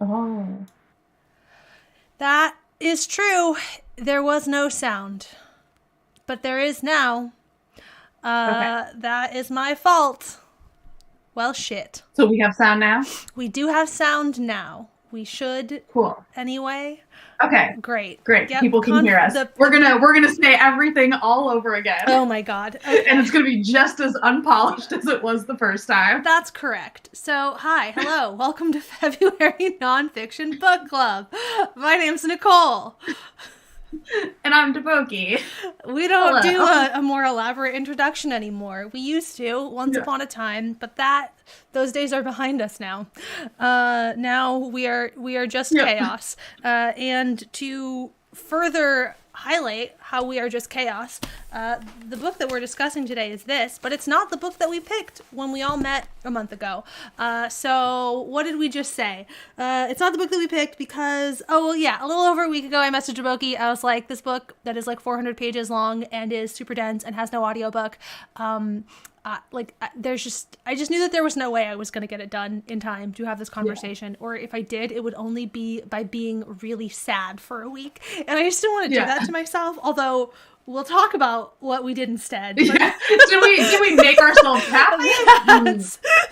Oh. That is true. There was no sound, but there is now. Okay. That is my fault. Well, shit. So we have sound now? We do have sound now. We should Cool. anyway. Okay. Great. Great. Yep. People can hear us. We're gonna say everything all over again. Oh my god. Okay. And it's gonna be just as unpolished as it was the first time. That's correct. So, hi, hello, welcome to February Nonfiction Book Club. My name's Nicole. And I'm Deboki. We don't Hello. do a more elaborate introduction anymore. We used to once upon a time, but those days are behind us now. Now we are just chaos. And to further highlight how we are just chaos, the book that we're discussing today is this, but it's not the book that we picked when we all met a month ago. So what did we just say? It's not the book that we picked because, a little over a week ago I messaged Boki. I was like, this book that is like 400 pages long and is super dense and has no audiobook, I just knew that there was no way I was going to get it done in time to have this conversation, or if I did, it would only be by being really sad for a week, and I just didn't want to do that to myself, although we'll talk about what we did instead. But... Yeah. Did we make ourselves happy?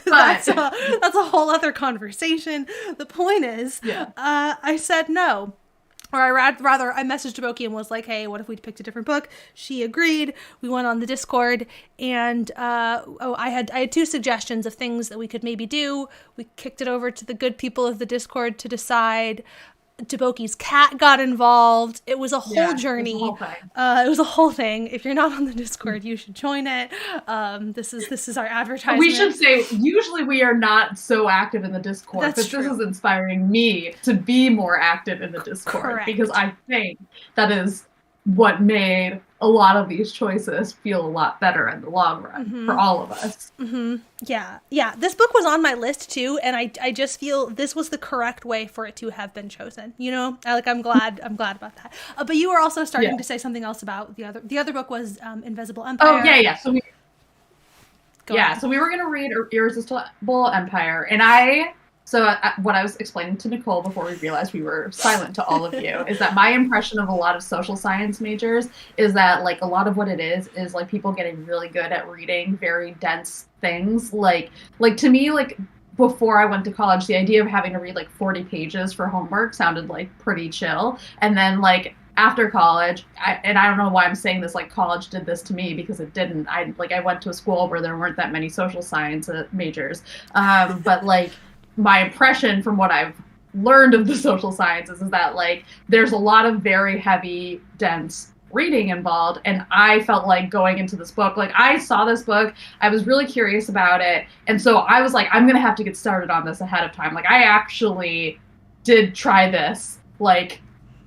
That's a whole other conversation. The point is, I said no. Or I messaged Boki and was like, hey, what if we picked a different book? She agreed. We went on the Discord, and I had two suggestions of things that we could maybe do. We kicked it over to the good people of the Discord to decide. Deboki's cat got involved. It was a whole journey. It was a whole thing. If you're not on the Discord, you should join it. This is our advertisement. We should say, usually we are not so active in the Discord, That's but true. This is inspiring me to be more active in the Discord. Correct. Because I think that is what made a lot of these choices feel a lot better in the long run for all of us. Yeah. This book was on my list too, and I just feel this was the correct way for it to have been chosen. You know, I'm glad about that. But you were also starting to say something else about the other book was Invisible Empire. Oh yeah. So we were gonna read Irresistible Empire, and what I was explaining to Nicole before we realized we were silent to all of you is that my impression of a lot of social science majors is that like a lot of what it is like people getting really good at reading very dense things. Like to me, like before I went to college, the idea of having to read like 40 pages for homework sounded like pretty chill. And then like after college, I don't know why I'm saying this, like college did this to me because it didn't. I went to a school where there weren't that many social science majors. But like, my impression from what I've learned of the social sciences is that like there's a lot of very heavy, dense reading involved, and I felt like going into this book, like I saw this book, I was really curious about it, and so I was like, I'm gonna have to get started on this ahead of time. Like I actually did try this like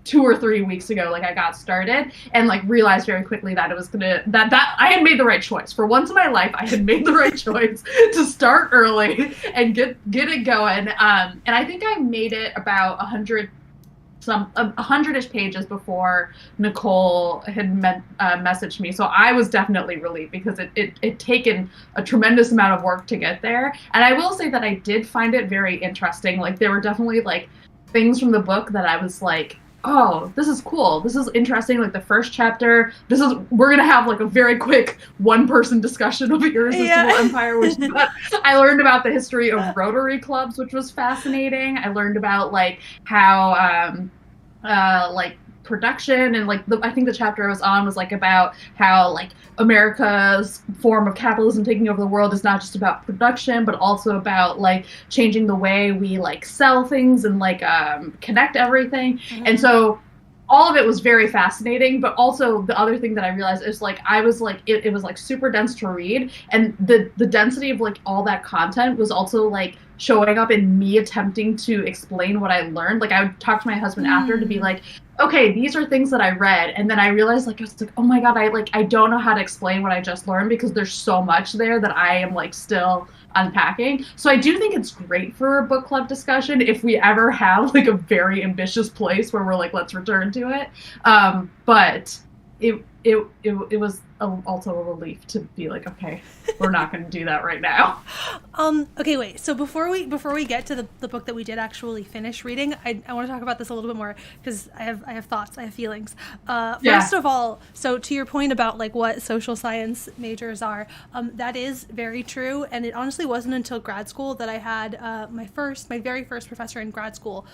2 or 3 weeks ago. Like I got started and like realized very quickly that it was that I had made the right choice. For once in my life, I had made the right choice to start early and get it going. And I think I made it about 100-ish pages before Nicole had messaged me. So I was definitely relieved because it taken a tremendous amount of work to get there. And I will say that I did find it very interesting. Like there were definitely like things from the book that I was like, oh, this is cool. This is interesting. Like the first chapter, we're going to have like a very quick one-person discussion of Irresistible Empire, which I learned about the history of Rotary clubs, which was fascinating. I learned about like how, like production and like I think the chapter I was on was like about how like America's form of capitalism taking over the world is not just about production, but also about like changing the way we like sell things and like connect everything. And so all of it was very fascinating, but also the other thing that I realized is like I was like it was like super dense to read, and the density of like all that content was also like showing up in me attempting to explain what I learned. Like I would talk to my husband after to be like, okay, these are things that I read, and then I realized like I was like, oh my god, I don't know how to explain what I just learned because there's so much there that I am like still unpacking. So I do think it's great for a book club discussion if we ever have like a very ambitious place where we're like, let's return to it. But it was also a relief to be like, okay, we're not going to do that right now. Okay, wait. So before we get to the book that we did actually finish reading, I want to talk about this a little bit more because I have thoughts, I have feelings. First of all, so to your point about like what social science majors are, that is very true. And it honestly wasn't until grad school that I had my very first professor in grad school,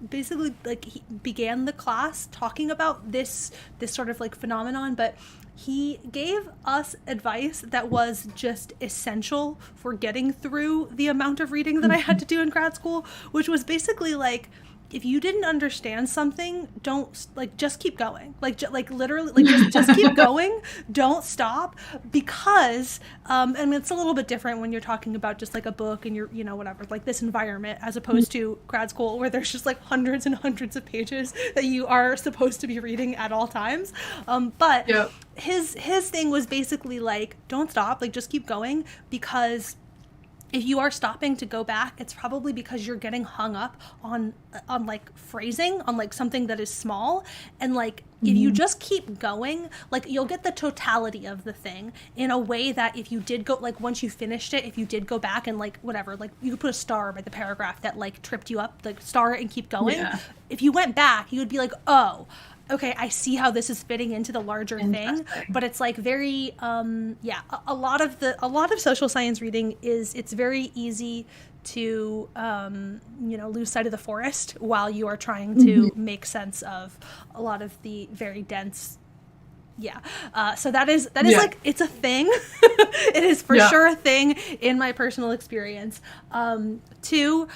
basically like he began the class talking about this sort of like phenomenon, but he gave us advice that was just essential for getting through the amount of reading that I had to do in grad school, which was basically like, if you didn't understand something, don't like just keep going. Like literally, like just keep going. Don't stop, because I mean, it's a little bit different when you're talking about just like a book and you're, you know, whatever, like this environment, as opposed to grad school where there's just like hundreds and hundreds of pages that you are supposed to be reading at all times. But Yep. his thing was basically like, don't stop, like just keep going, because if you are stopping to go back, it's probably because you're getting hung up on like phrasing, on like something that is small. And like, if you just keep going, like you'll get the totality of the thing in a way that if you did go, like once you finished it, if you did go back and like whatever, like you could put a star by the paragraph that like tripped you up, like star it and keep going. Yeah. If you went back, you would be like, oh, okay, I see how this is fitting into the larger thing. But it's like very, a lot of social science reading it's very easy to, lose sight of the forest while you are trying to make sense of a lot of the very dense. So that is like, it's a thing. It is for sure a thing in my personal experience. Two,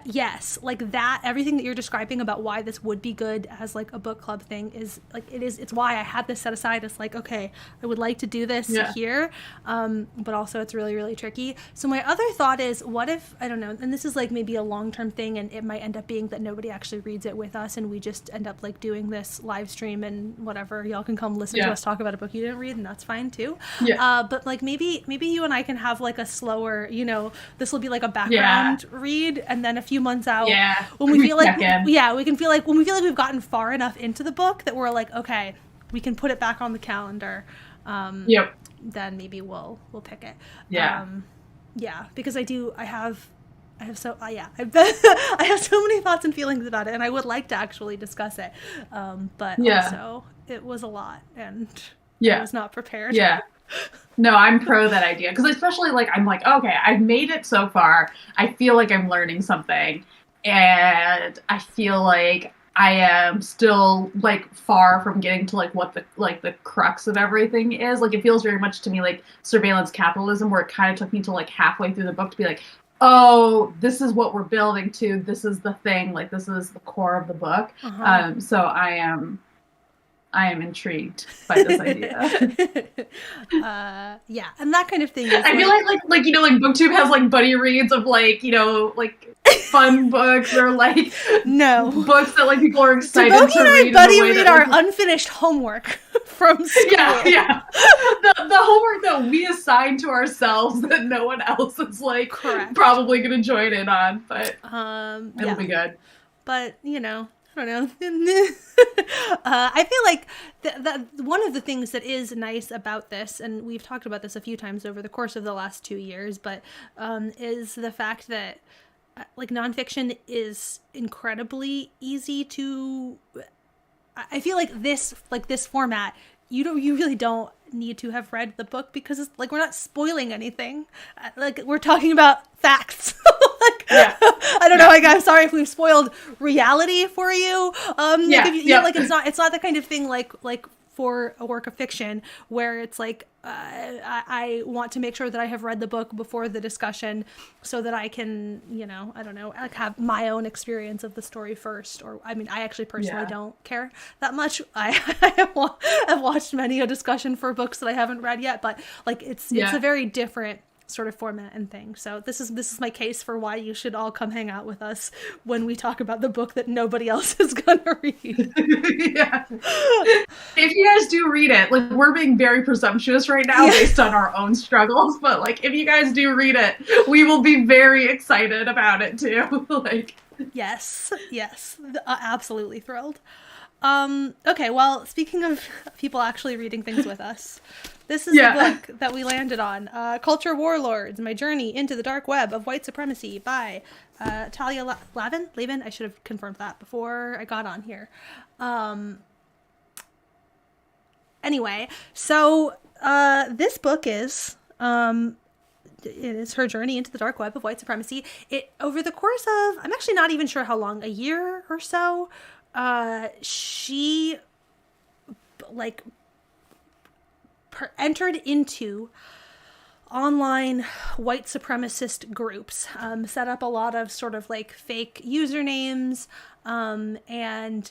yes, like that, everything that you're describing about why this would be good as like a book club thing is like, it's why I had this set aside as like, okay, I would like to do this here. But also it's really, really tricky. So my other thought is, what if, I don't know, and this is like maybe a long-term thing, and it might end up being that nobody actually reads it with us, and we just end up like doing this live stream and whatever, y'all can come listen to us talk about a book you didn't read, and that's fine too. But like maybe you and I can have like a slower, this will be like a background read, and then a few months out, when we feel like when we feel like we've gotten far enough into the book that we're like, okay, we can put it back on the calendar, then maybe we'll pick it. Because I have so I have so many thoughts and feelings about it, and I would like to actually discuss it, but also it was a lot, and I was not prepared. No, I'm pro that idea, because especially like, I'm like, okay, I've made it so far. I feel like I'm learning something, and I feel like I am still like far from getting to like what the crux of everything is. Like, it feels very much to me like surveillance capitalism, where it kind of took me to like halfway through the book to be like, oh, this is what we're building to. This is the thing. Like, this is the core of the book. So I am intrigued by this idea. And that kind of thing. I feel like BookTube has like buddy reads of like, like fun books, or like books that like people are excited to read. Buddy read our unfinished homework from school. The homework that we assign to ourselves that no one else is like probably going to join in on, but it'll be good. But I don't know. I feel like that one of the things that is nice about this, and we've talked about this a few times over the course of the last 2 years, but is the fact that like nonfiction is incredibly easy to. I feel like this format, you really don't need to have read the book, because it's like, we're not spoiling anything. Like, we're talking about facts. I don't know. Like, I'm sorry if we've spoiled reality for you. Like, it's not the kind of thing like for a work of fiction where it's like, I want to make sure that I have read the book before the discussion so that I can, I don't know, like have my own experience of the story first. Or, I mean, I actually personally don't care that much. I have watched many a discussion for books that I haven't read yet, but like it's a very different sort of format and thing. So this is my case for why you should all come hang out with us when we talk about the book that nobody else is gonna read. If you guys do read it, like, we're being very presumptuous right now based on our own struggles, but like, if you guys do read it, we will be very excited about it too. Like, yes, absolutely thrilled. Okay, well, speaking of people actually reading things with us, this is the book that we landed on. Culture Warlords, My Journey into the Dark Web of White Supremacy by Talia Lavin? Lavin? I should have confirmed that before I got on here. Anyway, so this book is... it is her journey into the dark web of white supremacy. It, over the course of, I'm actually not even sure how long, a year or so, she like entered into online white supremacist groups, set up a lot of sort of like fake usernames, and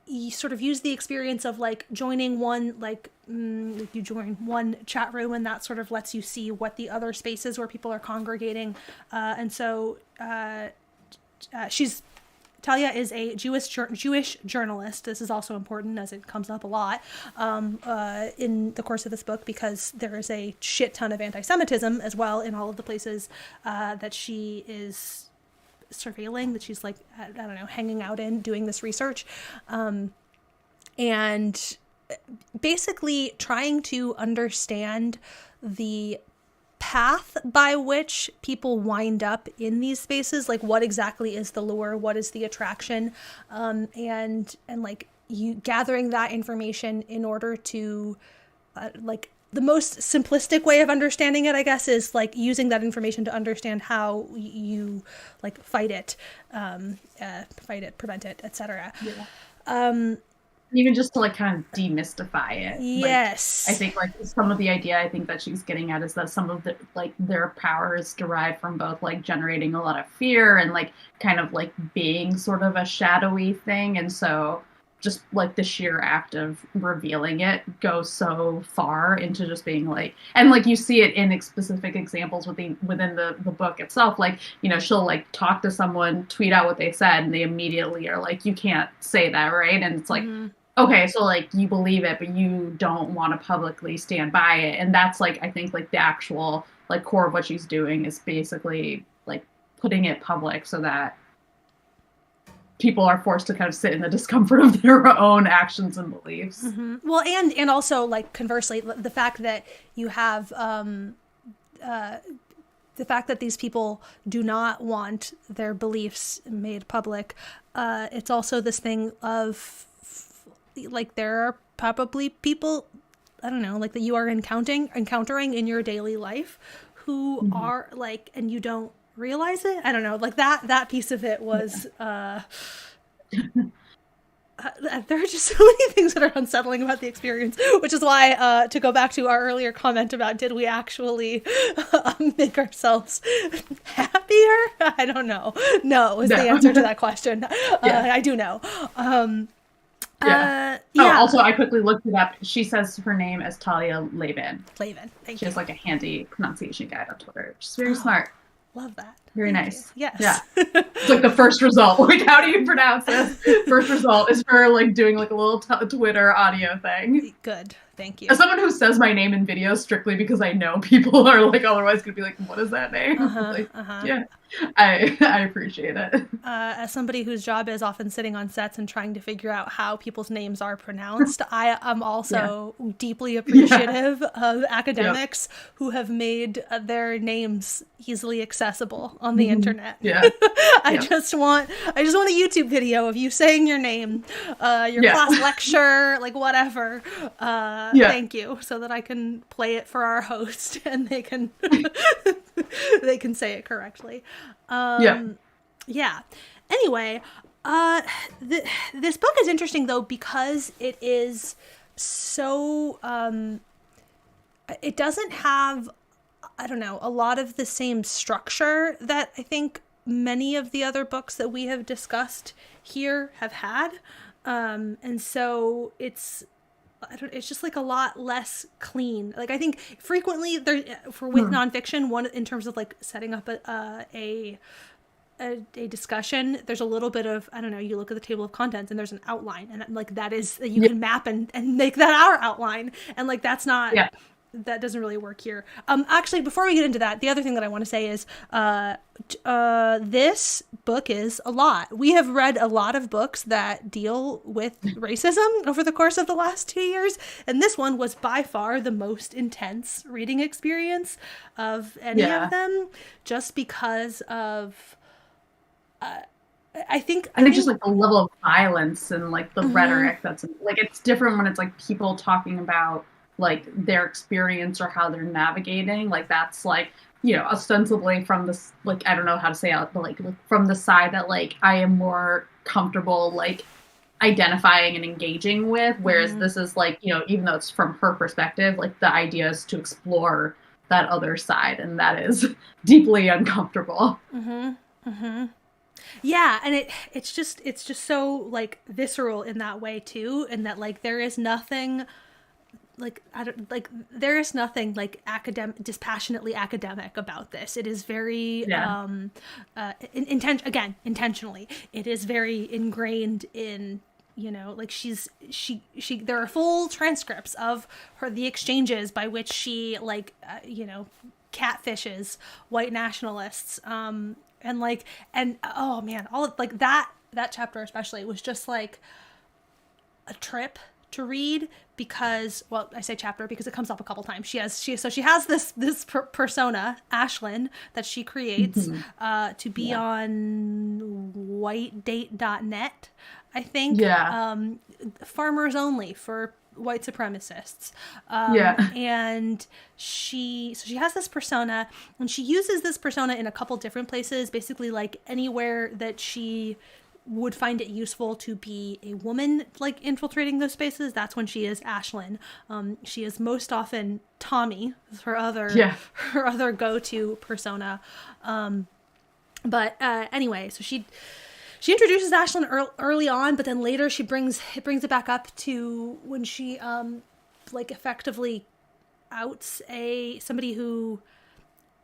you sort of use the experience of like joining one, like you join one chat room and that sort of lets you see what the other spaces where people are congregating. And so Talia is a Jewish journalist. This is also important as it comes up a lot in the course of this book, because there is a shit ton of anti-Semitism as well in all of the places that she is surveilling, that she's like, I don't know, hanging out in, doing this research. And basically trying to understand the path by which people wind up in these spaces, like what exactly is the lure, what is the attraction, and like you gathering that information in order to like the most simplistic way of understanding it, I guess, is like using that information to understand how you like fight it, prevent it, etc. Even just to like kind of demystify it. Yes. Like, I think like some of the idea I think that she's getting at is that some of the like their power is derived from both like generating a lot of fear and like kind of like being sort of a shadowy thing. And so just like the sheer act of revealing it goes so far into just being like, and like you see it in specific examples within the book itself. Like, you know, she'll like talk to someone, tweet out what they said, and they immediately are like, you can't say that, right? And it's like, okay, so like you believe it, but you don't want to publicly stand by it. And that's like, I think like the actual like core of what she's doing is basically like putting it public so that people are forced to kind of sit in the discomfort of their own actions and beliefs. Well, and also like conversely, the fact that you have the fact that these people do not want their beliefs made public. It's also this thing of like there are probably people, I don't know, like that you are encountering in your daily life who are like, and you don't realize it. I don't know, like that piece of it was there are just so many things that are unsettling about the experience, which is why to go back to our earlier comment about did we actually make ourselves happier, I don't know. No is the answer to that question. I do know. Also, I quickly looked it up. She says her name as Talia Lavin. Thank you. She has like a handy pronunciation guide on Twitter, which is very smart. Love that. Very nice. Yes. Yeah. It's like the first result. Like, how do you pronounce this? First result is her like doing like a little Twitter audio thing. Good. Thank you. As someone who says my name in videos strictly because I know people are like otherwise gonna be like, what is that name? Yeah. I appreciate it. As somebody whose job is often sitting on sets and trying to figure out how people's names are pronounced, I am also deeply appreciative of academics who have made their names easily accessible on the internet. I just want a YouTube video of you saying your name, your class lecture, like whatever. Thank you, so that I can play it for our host and they can they can say it correctly. Anyway, this book is interesting though because it is so it doesn't have, I don't know, a lot of the same structure that I think many of the other books that we have discussed here have had, and so it's just like a lot less clean. Like I think frequently there with nonfiction, one in terms of like setting up a discussion, there's a little bit of, I don't know, you look at the table of contents and there's an outline and like that is, you can map and make that our outline, and like that's not that doesn't really work here. Actually, before we get into that, the other thing that I want to say is this book is a lot. We have read a lot of books that deal with racism over the course of the last 2 years, and this one was by far the most intense reading experience of any of them, just because of I think just like the level of violence and like the rhetoric that's like, it's different when it's like people talking about like their experience or how they're navigating, like that's like, you know, ostensibly from this, like, I don't know how to say it, but like from the side that like I am more comfortable like identifying and engaging with, whereas this is like, you know, even though it's from her perspective, like the idea is to explore that other side, and that is deeply uncomfortable. Yeah, and it's just so like visceral in that way too, and that like there is nothing like there is nothing like dispassionately academic about this. It is very intentionally. It is very ingrained in, you know, like she there are full transcripts of the exchanges by which she like you know, catfishes white nationalists, and oh man, all of like that chapter especially was just like a trip to read, because, well, I say chapter because it comes up a couple times. She has this persona, Ashlyn, that she creates to be on whitedate.net, I think. Farmers only for white supremacists. And she has this persona, and she uses this persona in a couple different places, basically like anywhere that she would find it useful to be a woman like infiltrating those spaces. That's when she is Ashlyn. She is most often Tommy, her other go-to persona. But anyway, so she introduces Ashlyn early on, but then later she brings it back up to when she like effectively outs somebody who,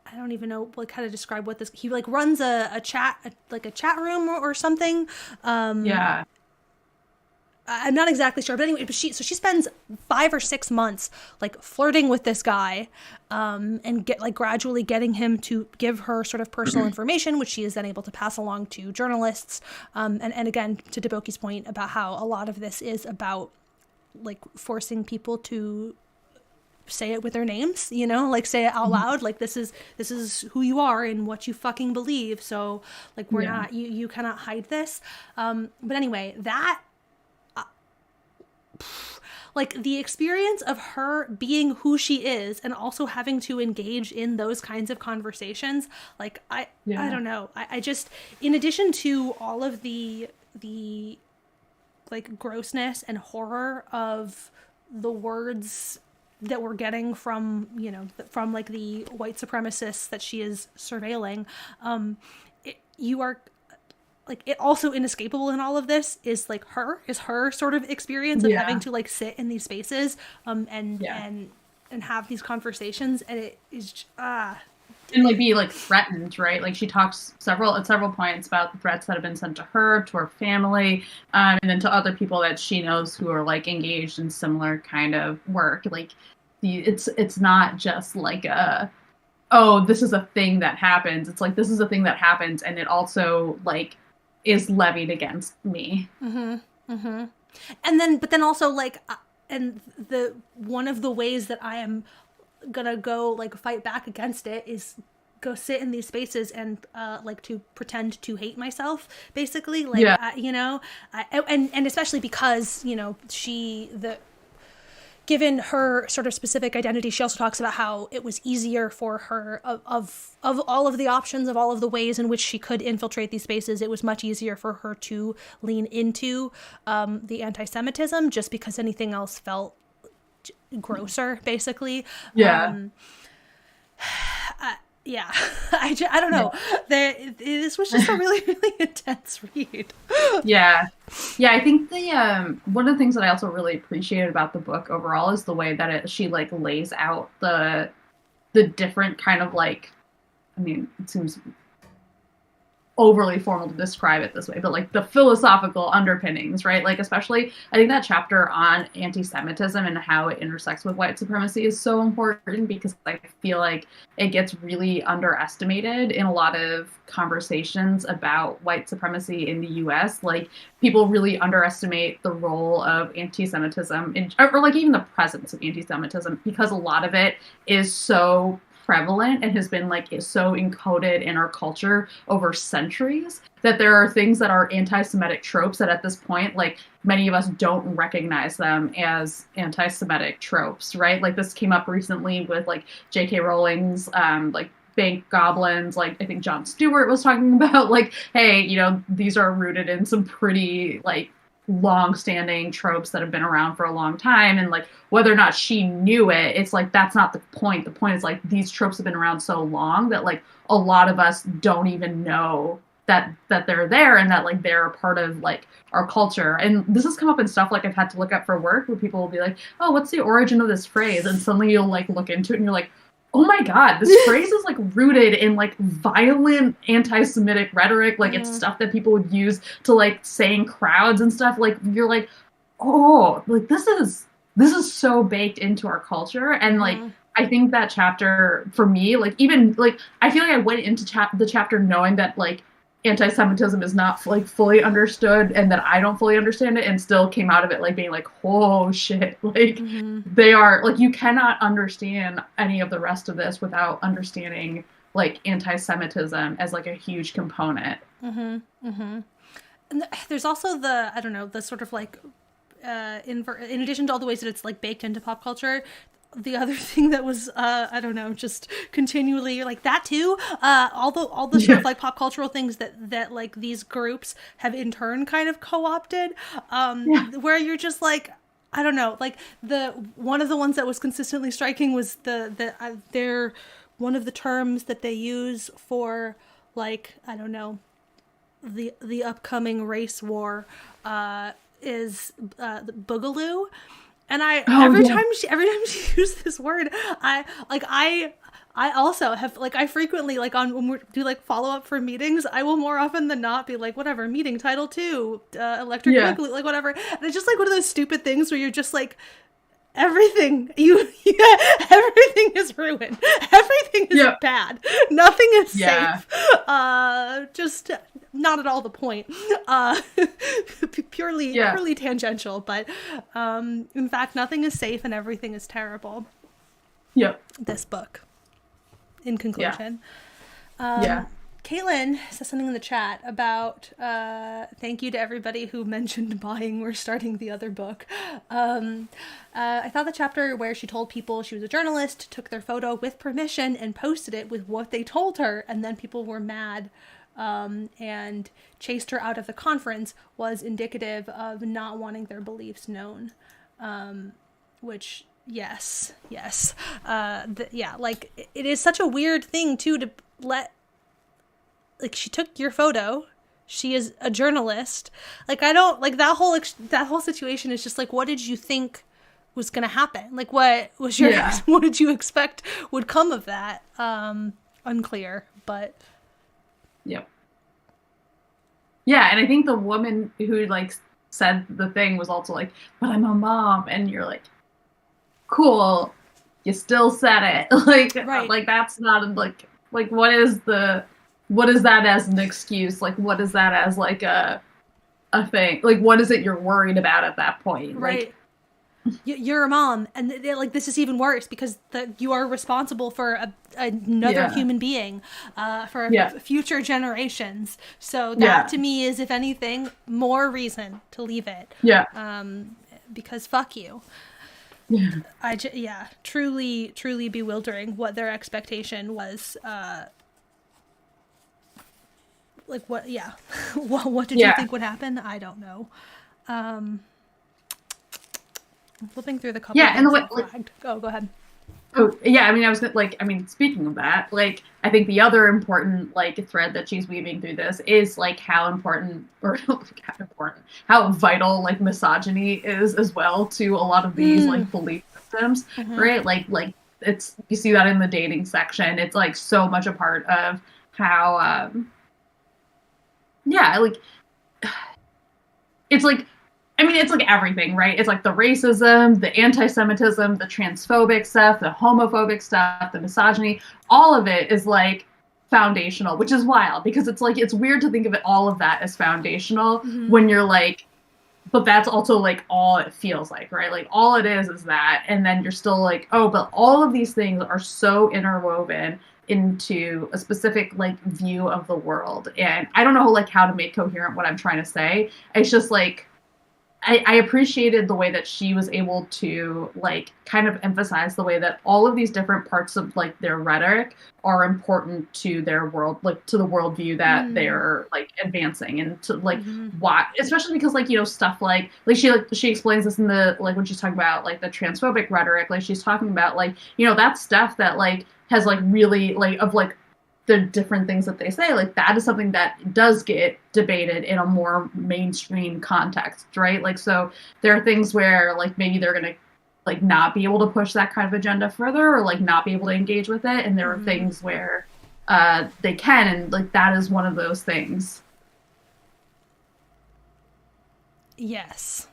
I don't even know like how to describe what this, he like runs a chat room or something. I'm not exactly sure, but anyway, but she spends 5 or 6 months like flirting with this guy, and gradually getting him to give her sort of personal information, which she is then able to pass along to journalists. And again, to Deboki's point about how a lot of this is about like forcing people to say it with their names, you know, like say it out loud, like this is who you are and what you fucking believe. So like we're not, you cannot hide this. But anyway, that like the experience of her being who she is and also having to engage in those kinds of conversations, like I don't know, I just, in addition to all of the like grossness and horror of the words that we're getting from, you know, from like the white supremacists that she is surveilling, you are like, it also inescapable in all of this is like her sort of experience of having to like sit in these spaces and have these conversations, and it is and like be like threatened, right? Like she talks at several points about the threats that have been sent to her, to her family, and then to other people that she knows who are like engaged in similar kind of work. Like it's not just like this is a thing that happens. It's like, this is a thing that happens, and it also like is levied against me. And then also like, and the one of the ways that I am gonna go like fight back against it is go sit in these spaces and like to pretend to hate myself, basically, like you know, and especially because, you know, given her sort of specific identity, she also talks about how it was easier for her of all of the options, of all of the ways in which she could infiltrate these spaces. It was much easier for her to lean into the anti-Semitism, just because anything else felt grosser, basically. I don't know. This was just a really, really intense read. I think the one of the things that I also really appreciated about the book overall is the way that she like lays out the different kind of like, I mean, it seems overly formal to describe it this way, but like the philosophical underpinnings, right? Like, especially, I think that chapter on anti-Semitism and how it intersects with white supremacy is so important, because I feel like it gets really underestimated in a lot of conversations about white supremacy in the US. Like, people really underestimate the role of anti-Semitism or like even the presence of anti-Semitism, because a lot of it is so prevalent and has been like so encoded in our culture over centuries that there are things that are anti-Semitic tropes that at this point, like, many of us don't recognize them as anti-Semitic tropes, right? Like, this came up recently with like J.K. Rowling's like bank goblins. Like, I think Jon Stewart was talking about like, hey, you know, these are rooted in some pretty like long-standing tropes that have been around for a long time, and like whether or not she knew it, it's like that's not the point. The point is like these tropes have been around so long that like a lot of us don't even know that they're there, and that like they're a part of like our culture. And this has come up in stuff like I've had to look up for work, where people will be like, oh, what's the origin of this phrase, and suddenly you'll like look into it and you're like, oh my God, this phrase is like rooted in like violent anti-Semitic rhetoric. Like, it's stuff that people would use to like say in crowds and stuff. Like, you're like, oh, like this is so baked into our culture. And like, I think that chapter for me, like, even like, I feel like I went into the chapter knowing that like anti-Semitism is not like fully understood, and that I don't fully understand it, and still came out of it like being like, oh shit, like they are like, you cannot understand any of the rest of this without understanding like anti-Semitism as like a huge component. And there's also the, I don't know, the sort of like in addition to all the ways that it's like baked into pop culture, the other thing that was I don't know, just continually like that too, all the sort of like pop cultural things that like these groups have in turn kind of co-opted, where you're just like, I don't know, like one of the ones that was consistently striking was they're one of the terms that they use for like, I don't know, the upcoming race war is the boogaloo. And every time she used this word, I also have like, I frequently like when we do like follow up for meetings, I will more often than not be like, whatever, meeting title 2, electric boogaloo, like whatever. And it's just like one of those stupid things where you're just like, everything everything is ruined, everything is bad, nothing is safe, just not at all the point, purely tangential, but in fact nothing is safe and everything is terrible. This book, in conclusion. Caitlin says something in the chat about thank you to everybody who mentioned buying or starting the other book. I thought the chapter where she told people she was a journalist, took their photo with permission and posted it with what they told her, and then people were mad and chased her out of the conference, was indicative of not wanting their beliefs known. Which, yes. Like, it is such a weird thing too to let, like, she took your photo, she is a journalist, like, I don't like that whole situation is just like, what did you think was gonna happen? Like, what was your what did you expect would come of that? Unclear, but and I think the woman who like said the thing was also like, but I'm a mom, and you're like, cool, you still said it. Like, like, that's not like what is that as an excuse? Like, what is that as like a thing? Like, what is it you're worried about at that point? Like, you're a mom, and like, this is even worse because you are responsible for another human being, for future generations. So that to me is, if anything, more reason to leave it. Because fuck you. Truly bewildering what their expectation was. Like, what? What did you think would happen? I don't know. I'm flipping through the couple. And the way, go ahead. Oh yeah, I mean, I was like, I mean, speaking of that, like, I think the other important like thread that she's weaving through this is like how important, or how vital like misogyny is as well to a lot of these like belief systems, right? Like it's, you see that in the dating section. It's like so much a part of how yeah, like, it's like, I mean, it's like everything, right? It's like the racism, the anti-Semitism, the transphobic stuff, the homophobic stuff, the misogyny, all of it is like foundational, which is wild because it's like, it's weird to think of it, all of that as foundational when you're like, but that's also like all it feels like, right? Like all it is that. And then you're still like, oh, but all of these things are so interwoven into a specific like view of the world. And I don't know like how to make coherent what I'm trying to say. It's just like, I appreciated the way that she was able to like kind of emphasize the way that all of these different parts of like their rhetoric are important to their world, like to the worldview that they're like advancing, and to like why, especially because like, you know, stuff like she explains this in the like when she's talking about like the transphobic rhetoric, like she's talking about like, you know, that stuff that like has like really like of like the different things that they say, like that is something that does get debated in a more mainstream context, right? Like, so there are things where like maybe they're going to like not be able to push that kind of agenda further, or like not be able to engage with it. And there are things where they can, and like that is one of those things. Yes.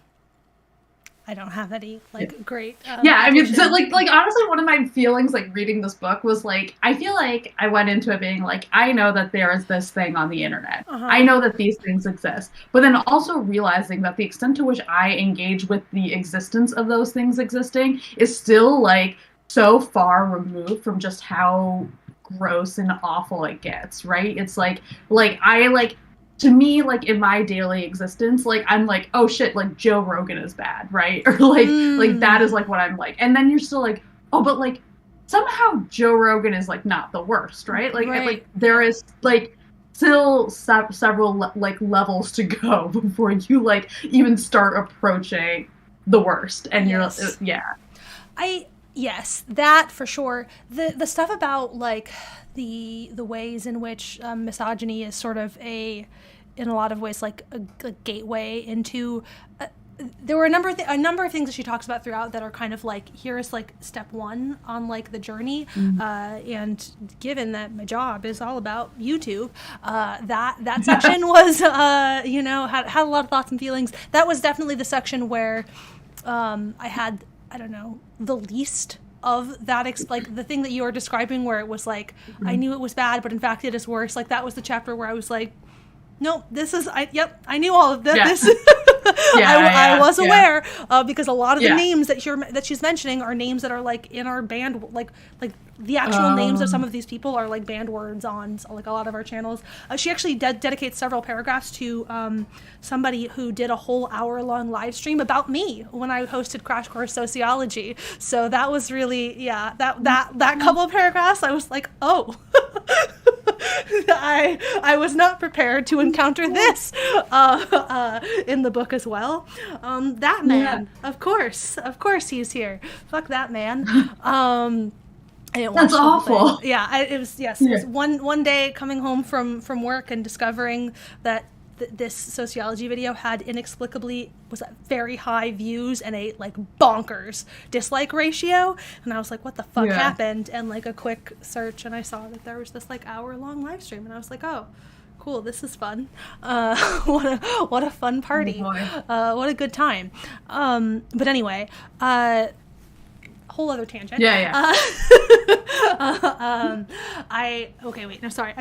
I don't have any like great. Yeah, I mean, so like honestly, one of my feelings like reading this book was like, I feel like I went into it being like, I know that there is this thing on the internet. I know that these things exist, but then also realizing that the extent to which I engage with the existence of those things existing is still like so far removed from just how gross and awful it gets, right? It's like I like, to me, like in my daily existence, like I'm like, oh shit, like Joe Rogan is bad, right? Or like that is like what I'm like. And then you're still like, oh, but like somehow Joe Rogan is like not the worst, right? Like like there is like still several like levels to go before you like even start approaching the worst. And you're Yes, that for sure. The stuff about like the ways in which misogyny is sort of in a lot of ways like a gateway into. There were a number of things that she talks about throughout that are kind of like, here's like step one on like the journey. And given that my job is all about YouTube, that section was you know, had a lot of thoughts and feelings. That was definitely the section where I had, I don't know, the least of that, like the thing that you were describing where it was like, I knew it was bad, but in fact it is worse. Like that was the chapter where I was like, nope, this is, I knew all of this. I was aware because a lot of the names that she's mentioning are names that are like in our band, like the actual names of some of these people are like banned words on like a lot of our channels. She actually dedicates several paragraphs to somebody who did a whole hour-long live stream about me when I hosted Crash Course Sociology. So that was really, that couple of paragraphs, I was like, oh. I was not prepared to encounter this in the book as well. That man, of course he's here. Fuck that man. That's awful. It was one day coming home from work and discovering that this sociology video had inexplicably was at very high views and a like bonkers dislike ratio, and I was like, what the fuck happened? And like a quick search, and I saw that there was this like hour-long live stream, and I was like, oh, cool, this is fun. What a fun party. What a good time. But anyway, whole other tangent. I'm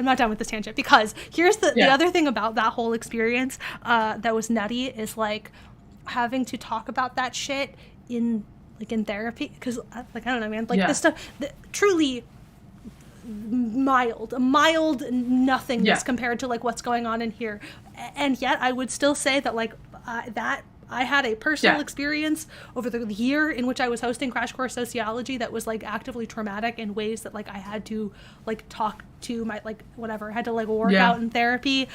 not done with this tangent, because here's the other thing about that whole experience that was nutty is like having to talk about that shit in therapy, because like I don't know, man, like this stuff truly mild nothingness compared to like what's going on in here, and yet I would still say that like that I had a personal experience over the year in which I was hosting Crash Course Sociology that was like actively traumatic in ways that like I had to like talk to my like whatever, I had to like work out in therapy.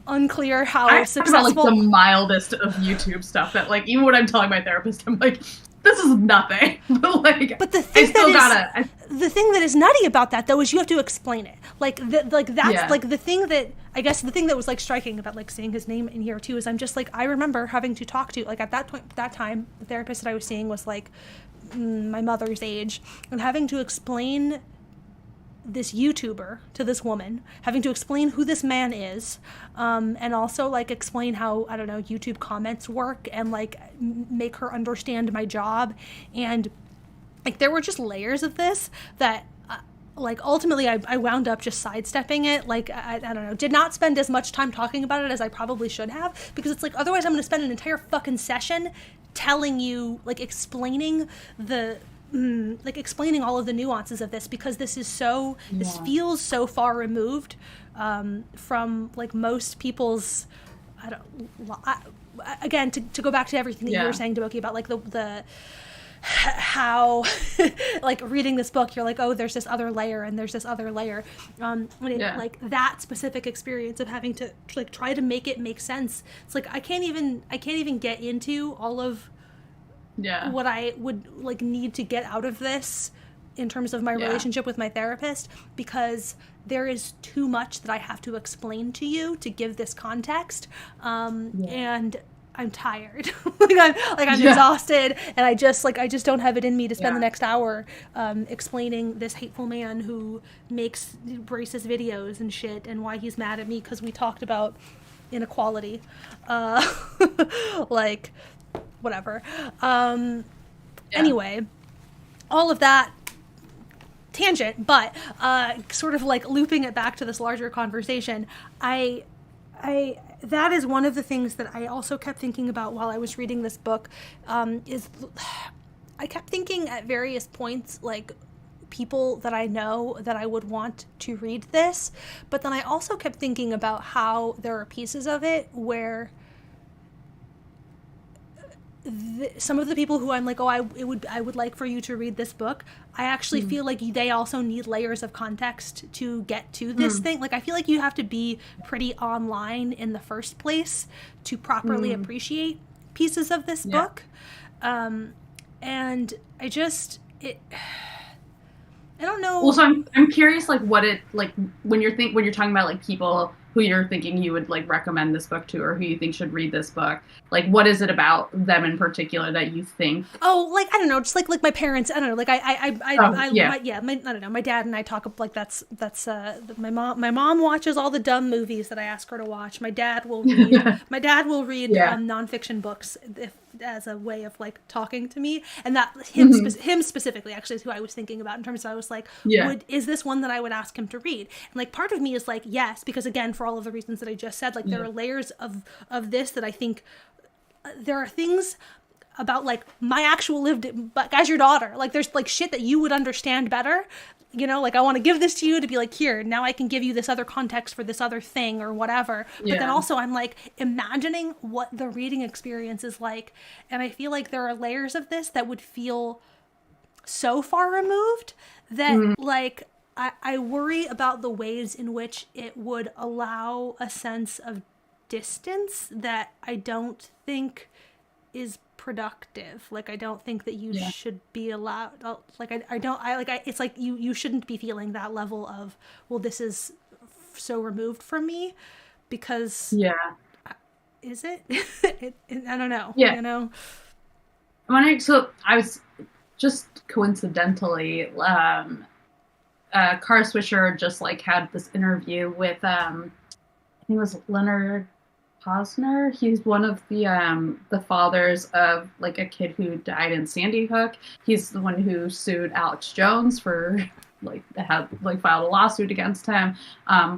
Unclear how successful. About, like the mildest of YouTube stuff that like even when I'm telling my therapist, I'm like, this is nothing. But the thing the thing that is nutty about that though is you have to explain it. Like that's like the thing that I guess the thing that was like striking about like seeing his name in here too is I'm just like, I remember having to talk to like at that time the therapist that I was seeing was like my mother's age, and having to explain this YouTuber to this woman, having to explain who this man is, and also like explain how, I don't know, YouTube comments work, and like make her understand my job. And like there were just layers of this that like ultimately I wound up just sidestepping it. Like I don't know, did not spend as much time talking about it as I probably should have, because it's like otherwise I'm going to spend an entire fucking session telling you, like explaining explaining all of the nuances of this, because this is so, this feels so far removed from like most people's, again, to go back to everything that you were saying, Doki, about like the how like reading this book you're like, oh, there's this other layer and there's this other layer, like that specific experience of having to like try to make it make sense. It's like I can't even get into all of what I would like need to get out of this in terms of my relationship with my therapist, because there is too much that I have to explain to you to give this context, and I'm tired. I'm exhausted, and I just don't have it in me to spend the next hour explaining this hateful man who makes racist videos and shit, and why he's mad at me because we talked about inequality. Like, whatever. Anyway, all of that tangent, but sort of like looping it back to this larger conversation, I that is one of the things that I also kept thinking about while I was reading this book, is I kept thinking at various points, like, people that I know that I would want to read this, but then I also kept thinking about how there are pieces of it where some of the people who I'm like, oh, I would like for you to read this book, I actually feel like they also need layers of context to get to this thing. Like, I feel like you have to be pretty online in the first place to properly appreciate pieces of this book. And I don't know. Well, so I'm curious, like, what it, like, when you're talking about like people who you're thinking you would like recommend this book to, or who you think should read this book, like, what is it about them in particular that you think? Oh, like, I don't know, just like my parents. I don't know, like I don't know. My dad and I talk, like, that's my mom. My mom watches all the dumb movies that I ask her to watch. My dad will read. My dad will read nonfiction books as a way of like talking to me, and that him specifically actually is who I was thinking about in terms of, I was like, is this one that I would ask him to read? And like part of me is like, yes, because again, for all of the reasons that I just said, like there are layers of this that I think there are things about like my actual lived, but as your daughter, like there's like shit that you would understand better, you know, like I want to give this to you to be like, here, now I can give you this other context for this other thing or whatever. But then also I'm like imagining what the reading experience is like. And I feel like there are layers of this that would feel so far removed that like, I worry about the ways in which it would allow a sense of distance that I don't think is productive. Like, I don't think that you should be allowed, like, it's like you shouldn't be feeling that level of, well, this is so removed from me, because is it? I don't know. You know? So I was just coincidentally, Kara Swisher just like had this interview with I think it was Leonard Posner. He's one of the fathers of like a kid who died in Sandy Hook. He's the one who sued Alex Jones for filed a lawsuit against him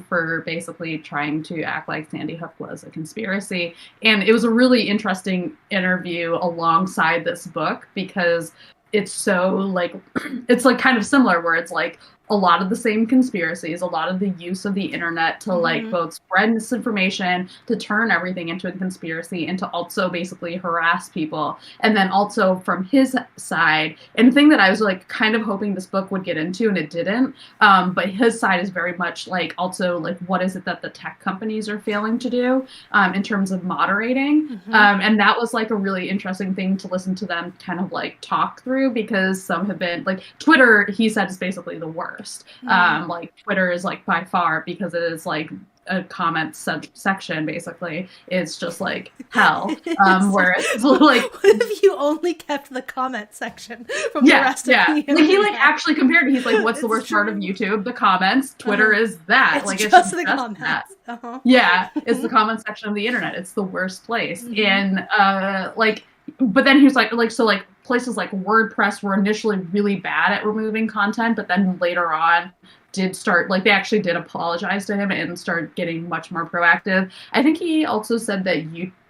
for basically trying to act like Sandy Hook was a conspiracy. And it was a really interesting interview alongside this book, because it's so like, it's like kind of similar, where it's like a lot of the same conspiracies, a lot of the use of the internet to like both spread misinformation, to turn everything into a conspiracy, and to also basically harass people. And then also from his side, and the thing that I was like kind of hoping this book would get into, and it didn't, but his side is very much like also like, what is it that the tech companies are failing to do in terms of moderating? And that was like a really interesting thing to listen to them kind of like talk through, because some have been like, Twitter, he said, is basically the worst. worst. Like Twitter is like by far, because it is like a comment section basically, it's just like hell. Where it's like, what if you only kept the comment section from the rest of the internet? Like he like actually compared it. He's like, what's the worst part of YouTube? The comments. Twitter is that. It's like just it's the just comments. that. It's the comment section of the internet. It's the worst place. And like, but then he was like so like places like WordPress were initially really bad at removing content, but then later on did start, like they actually did apologize to him and start getting much more proactive. I think he also said that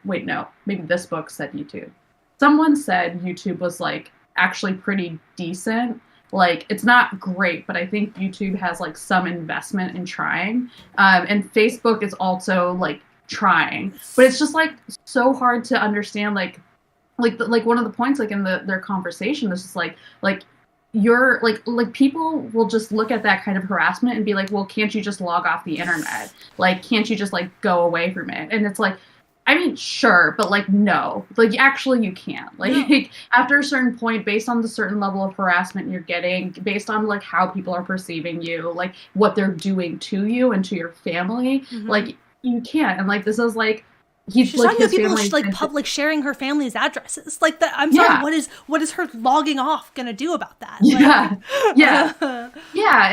maybe this book said YouTube. Someone said YouTube was like actually pretty decent. Like it's not great, but I think YouTube has like some investment in trying. And Facebook is also like trying, but it's just like so hard to understand. Like one of the points like in their conversation is just like you're like people will just look at that kind of harassment and be like, well, can't you just log off the internet? Like, can't you just like go away from it? And it's like, I mean, sure, but like, no, like actually you can't. Like after a certain point, based on the certain level of harassment you're getting, based on like how people are perceiving you, like what they're doing to you and to your family, like you can't. And like, this is like, she's like, talking about people like public sharing her family's addresses. Like that. I'm sorry. What is her logging off gonna do about that?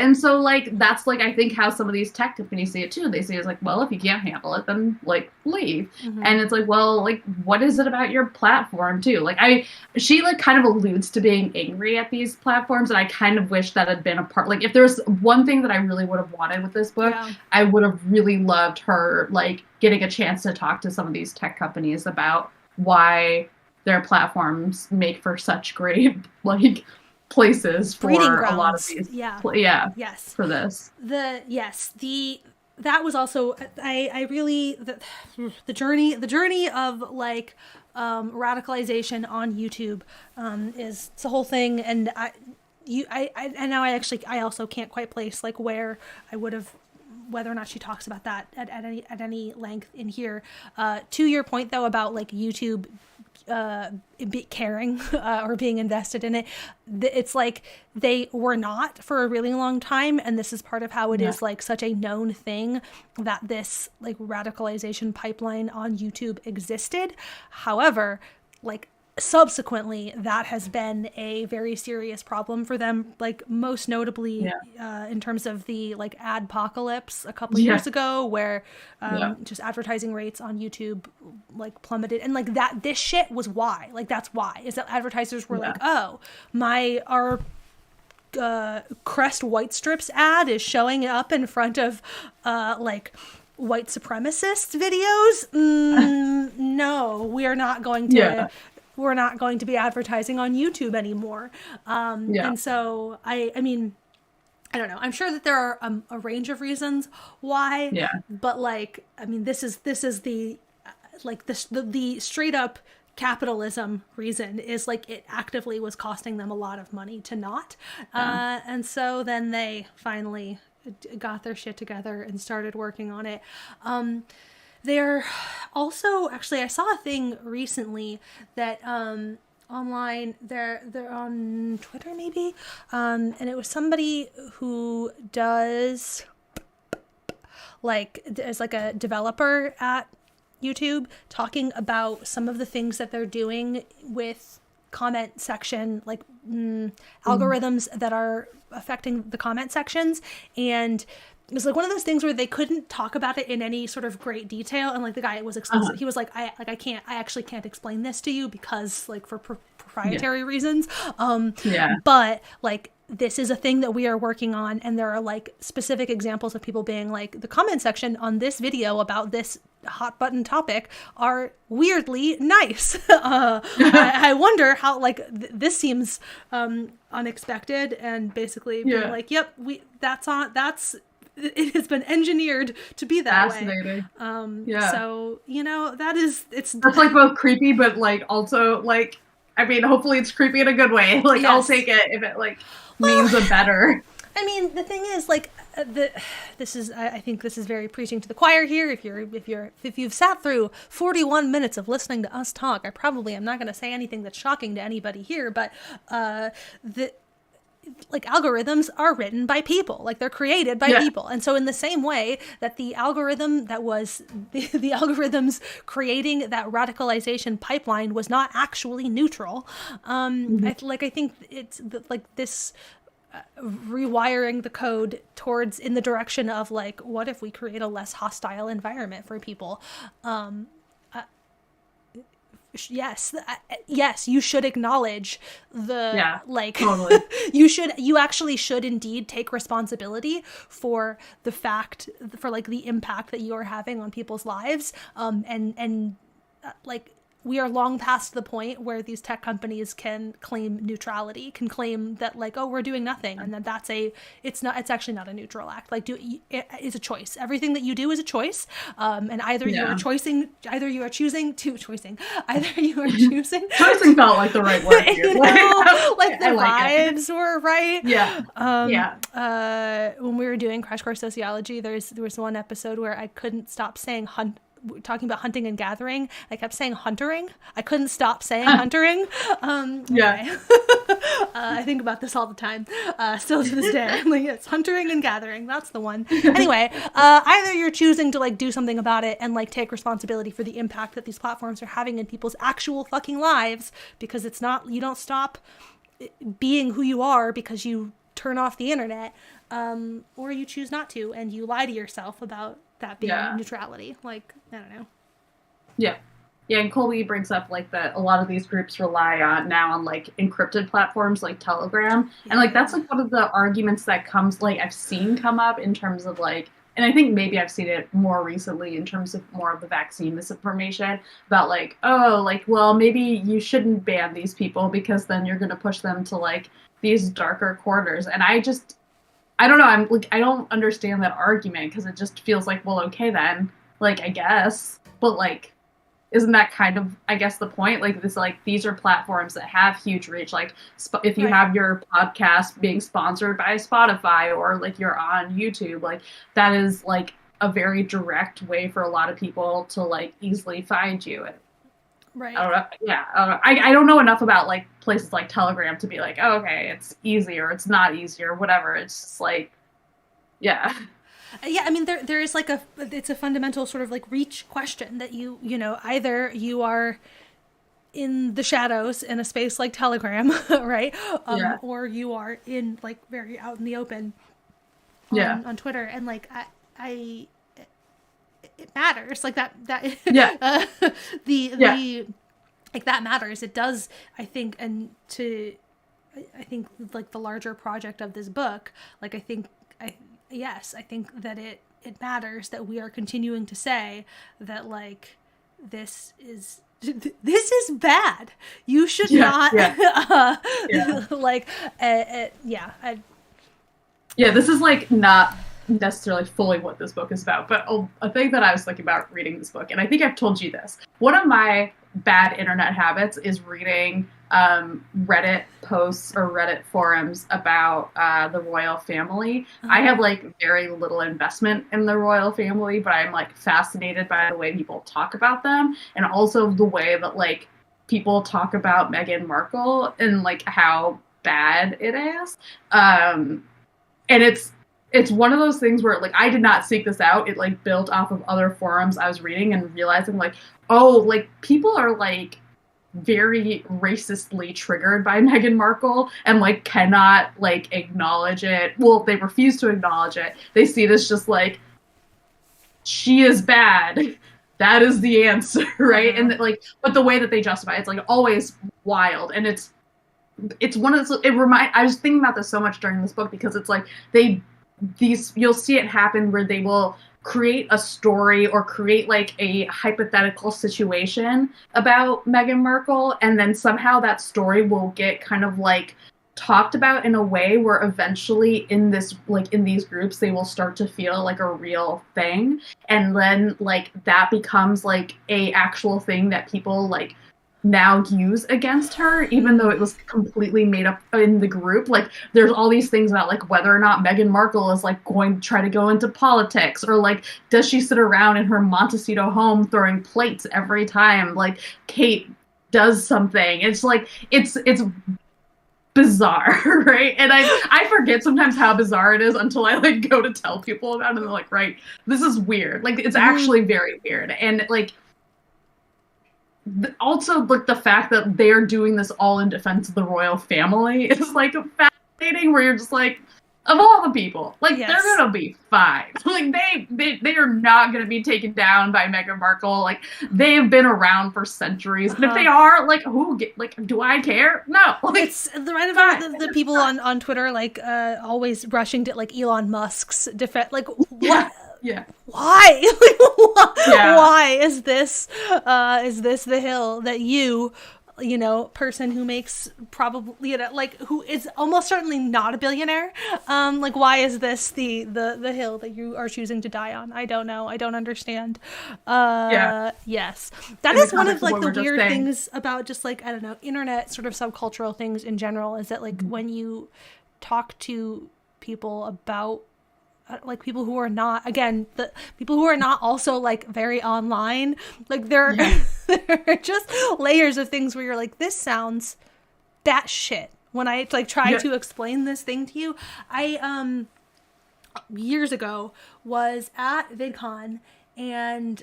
And so like that's like I think how some of these tech companies see it too. They see it's like, well, if you can't handle it, then like leave. And it's like, well, like what is it about your platform too? Like she like kind of alludes to being angry at these platforms, and I kind of wish that had been a part. Like if there was one thing that I really would have wanted with this book, I would have really loved her like getting a chance to talk to some of these tech companies about why their platforms make for such great like places for a lot of these. For this. That was also I really the journey of like radicalization on YouTube is it's a whole thing, and I also can't quite place like where I would have, whether or not she talks about that at any length in here. To your point though about like YouTube caring or being invested in it, it's like they were not for a really long time, and this is part of how it is like such a known thing that this like radicalization pipeline on YouTube existed. However, like subsequently that has been a very serious problem for them, like most notably in terms of the like adpocalypse a couple years ago, where just advertising rates on YouTube like plummeted, and like that this shit was why, like that's why, is that advertisers were like, oh, our Crest white strips ad is showing up in front of like white supremacist videos. No, we are not going to we're not going to be advertising on YouTube anymore. And so I mean, I don't know. I'm sure that there are a range of reasons why, but like, I mean, this is the like the straight up capitalism reason is like it actively was costing them a lot of money to not. And so then they finally got their shit together and started working on it. They're also, actually, I saw a thing recently that online, they're on Twitter maybe, and it was somebody who does like, is like a developer at YouTube talking about some of the things that they're doing with comment section, like algorithms that are affecting the comment sections. And it was like one of those things where they couldn't talk about it in any sort of great detail, and like the guy was explicit. He was like, I actually can't explain this to you because like for proprietary reasons. But like this is a thing that we are working on, and there are like specific examples of people being like, the comment section on this video about this hot button topic are weirdly nice. I wonder how like this seems unexpected, and basically being like, yep, it has been engineered to be that way. So, you know, that's like both creepy, but like also like, I mean, hopefully it's creepy in a good way. Like I'll take it if it like means a better. I mean, the thing is like I think this is very preaching to the choir here. If you've sat through 41 minutes of listening to us talk, I probably am not going to say anything that's shocking to anybody here, but like algorithms are written by people, like they're created by people. And so in the same way that the algorithm that was the algorithms creating that radicalization pipeline was not actually neutral, I think it's like this rewiring the code towards in the direction of like, what if we create a less hostile environment for people? Yes, you should acknowledge the totally. you actually should indeed take responsibility for the fact, for like the impact that you are having on people's lives, and like we are long past the point where these tech companies can claim neutrality, can claim that like, oh, we're doing nothing, and then it's actually not a neutral act. Like it's a choice. Everything that you do is a choice, and either you are choosing choosing. Choicing felt like the right word here. Like the vibes were right. When we were doing Crash Course Sociology, there was one episode where I couldn't stop saying talking about hunting and gathering. I kept saying huntering. I couldn't stop saying huntering. Anyway. I think about this all the time, still to this day. I'm like, it's huntering and gathering. That's the one. Anyway, either you're choosing to like do something about it and like take responsibility for the impact that these platforms are having in people's actual fucking lives, because it's not, you don't stop being who you are because you turn off the internet, or you choose not to and you lie to yourself about that being neutrality. Like, I don't know. Yeah, and Colby brings up like that a lot of these groups rely on like encrypted platforms like Telegram. And like that's like one of the arguments that comes, like I've seen come up in terms of like, and I think maybe I've seen it more recently in terms of more of the vaccine misinformation about like, oh, like, well, maybe you shouldn't ban these people because then you're going to push them to like these darker corners. And I don't know. I'm like, I don't understand that argument because it just feels like, well, okay, then, like, I guess, but like, isn't that kind of, I guess, the point? Like, this, like, these are platforms that have huge reach. Like, if you have your podcast being sponsored by Spotify or like you're on YouTube, like, that is like a very direct way for a lot of people to like easily find you. Right. I don't know. Yeah. I don't know enough about like places like Telegram to be like, oh, okay, it's easy or it's not easy or whatever. It's just like, yeah. Yeah, I mean, there is like it's a fundamental sort of like reach question that you know, either you are in the shadows in a space like Telegram, right? Or you are in like very out in the open on Twitter. And like, it matters like that like that matters. It does, I think. And I think like the larger project of this book, like I think that it matters that we are continuing to say that like this is bad. You should not this is like not necessarily fully what this book is about, but a thing that I was thinking about reading this book, and I think I've told you this, one of my bad internet habits is reading Reddit posts or Reddit forums about the royal family. I have like very little investment in the royal family, but I'm like fascinated by the way people talk about them, and also the way that like people talk about Meghan Markle and like how bad it is. And it's one of those things where, like, I did not seek this out. It, like, built off of other forums I was reading and realizing, like, oh, like, people are, like, very racistly triggered by Meghan Markle and, like, cannot, like, acknowledge it. Well, they refuse to acknowledge it. They see this just, like, she is bad. That is the answer, right? And, like, but the way that they justify it's, like, always wild. And it's one of those, I was thinking about this so much during this book because it's, like, you'll see it happen where they will create a story or create like a hypothetical situation about Meghan Markle, and then somehow that story will get kind of like talked about in a way where eventually in these groups they will start to feel like a real thing, and then like that becomes like a actual thing that people like now use against her, even though it was completely made up in the group. Like there's all these things about like whether or not Meghan Markle is like going to try to go into politics, or like does she sit around in her Montecito home throwing plates every time like Kate does something. It's like it's bizarre, right? And I forget sometimes how bizarre it is until I like go to tell people about it, and they're like, right, this is weird. Like, it's actually very weird. And like, also like the fact that they're doing this all in defense of the royal family is like fascinating, where you're just like, of all the people, like, they're gonna be fine. Like, they are not gonna be taken down by Meghan Markle. Like, they have been around for centuries, and if they are, like, do I care? No. Like, it's the people on Twitter, like, always rushing to like Elon Musk's defense. Like, what? Yeah. Why? Why is this the hill that you know, person who makes probably, you know, like, who is almost certainly not a billionaire, like, why is this the hill that you are choosing to die on? I don't know. I don't understand. Yes, that is one of like the weird things about just like, I don't know, internet sort of subcultural things in general, is that like when you talk to people about like people who are not, again, the people who are not also like very online, like there are just layers of things where you're like, this sounds that shit. When I like try to explain this thing to you, I years ago was at VidCon, and